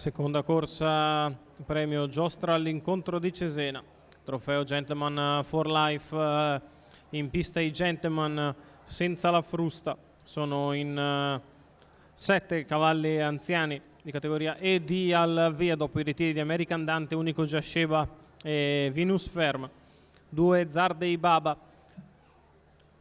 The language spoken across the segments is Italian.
Seconda corsa, premio Giostra all'incontro di Cesena, trofeo Gentleman for Life. In pista i Gentleman senza la frusta sono in 7 cavalli anziani di categoria ED al via dopo i ritiri di American Dante, Unico Giasceba e Venus Ferm. 2 Zardei Baba,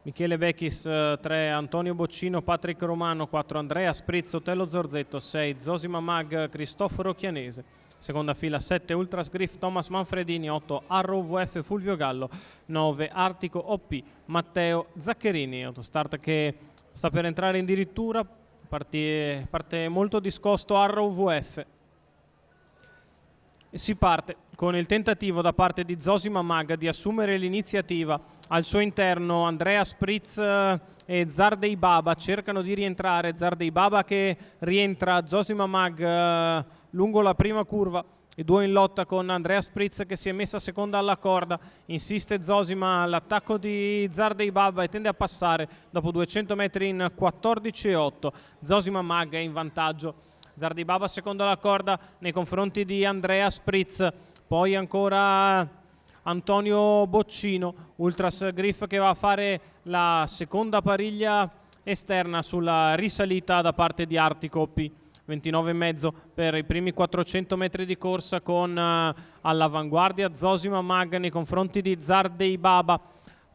Michele Bechis. 3 Antonio Boccino, Patrick Romano. 4 Andrea Spritz, Otello Zorzetto. 6 Zosima Mag, Cristoforo Chianese. Seconda fila 7 Ultras Griff, Thomas Manfredini. 8 Arrow VF, Fulvio Gallo. 9 Artico OP, Matteo Zaccherini. Autostart che sta per entrare addirittura, parte molto discosto Arrow VF. E si parte con il tentativo da parte di Zosima Mag di assumere l'iniziativa. Al suo interno Andrea Spritz e Zardei Baba cercano di rientrare. Zardei Baba che rientra, Zosima Mag lungo la prima curva. I due in lotta con Andrea Spritz che si è messa seconda alla corda. Insiste Zosima all'attacco di Zardei Baba e tende a passare dopo 200 metri in 14,8. Zosima Mag è in vantaggio. Zardei Baba seconda alla corda nei confronti di Andrea Spritz. Poi ancora Antonio Boccino, Ultras Griff che va a fare la seconda pariglia esterna sulla risalita da parte di Artico P. 29,5 per i primi 400 metri di corsa con all'avanguardia Zosima Mag nei confronti di Zardei Baba.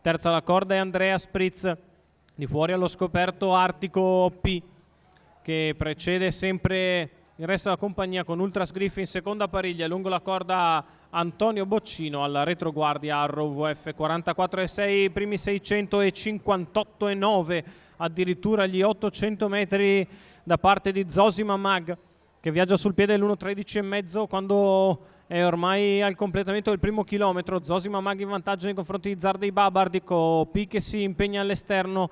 Terza alla corda è Andrea Spritz, di fuori allo scoperto Artico P che precede sempre il resto della compagnia con Ultras Griff in seconda pariglia. Lungo la corda Antonio Boccino, alla retroguardia Arrow VF. 44,6 primi 600 e 58,9 addirittura gli 800 metri da parte di Zosima Mag che viaggia sul piede dell'1,13,5 quando è ormai al completamento del primo chilometro. Zosima Mag in vantaggio nei confronti di Zardei Baba. Artico P che si impegna all'esterno.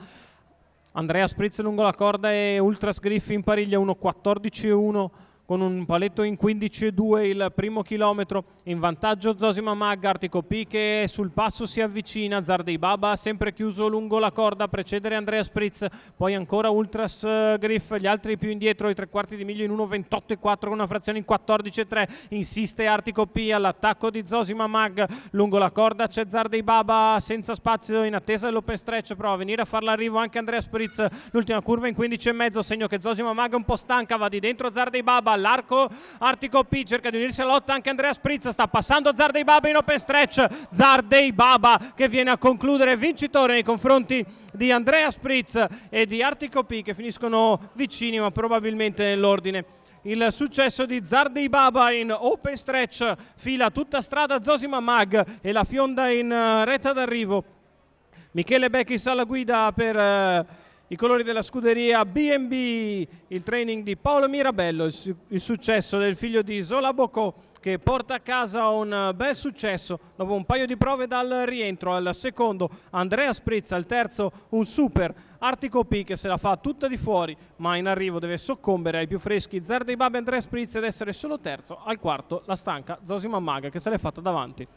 Andrea Spritz lungo la corda e Ultras Griff in pariglia 1,14,1 con un paletto in 15,2 il primo chilometro. In vantaggio Zosima Mag. Artico P che sul passo si avvicina. Zardei Baba sempre chiuso lungo la corda a precedere Andrea Spritz. Poi ancora Ultras Griff, gli altri più indietro, i 3/4 di miglio in 1,28,4 con una frazione in 14,3. Insiste Artico P all'attacco di Zosima Mag. Lungo la corda c'è Zardei Baba senza spazio in attesa dell'open stretch, prova a venire a far l'arrivo anche Andrea Spritz. L'ultima curva in 15,5, segno che Zosima Mag è un po' stanca, va di dentro Zardei Baba. All'arco Artico P, cerca di unirsi alla lotta anche Andrea Spritz, sta passando Zardei Baba in open stretch. Zardei Baba che viene a concludere vincitore nei confronti di Andrea Spritz e di Artico P che finiscono vicini ma probabilmente nell'ordine. Il successo di Zardei Baba in open stretch, fila tutta strada Zosima Mag e la fionda in retta d'arrivo. Michele Bechis alla guida per i colori della scuderia B&B, il training di Paolo Mirabello, il successo del figlio di Zola Bocò che porta a casa un bel successo dopo un paio di prove dal rientro. Al secondo Andrea Spritz, al terzo un super Artico P che se la fa tutta di fuori ma in arrivo deve soccombere ai più freschi Zardei Baba e Andrea Spritz ed essere solo terzo. Al quarto la stanca Zosima Mag che se l'è fatta davanti.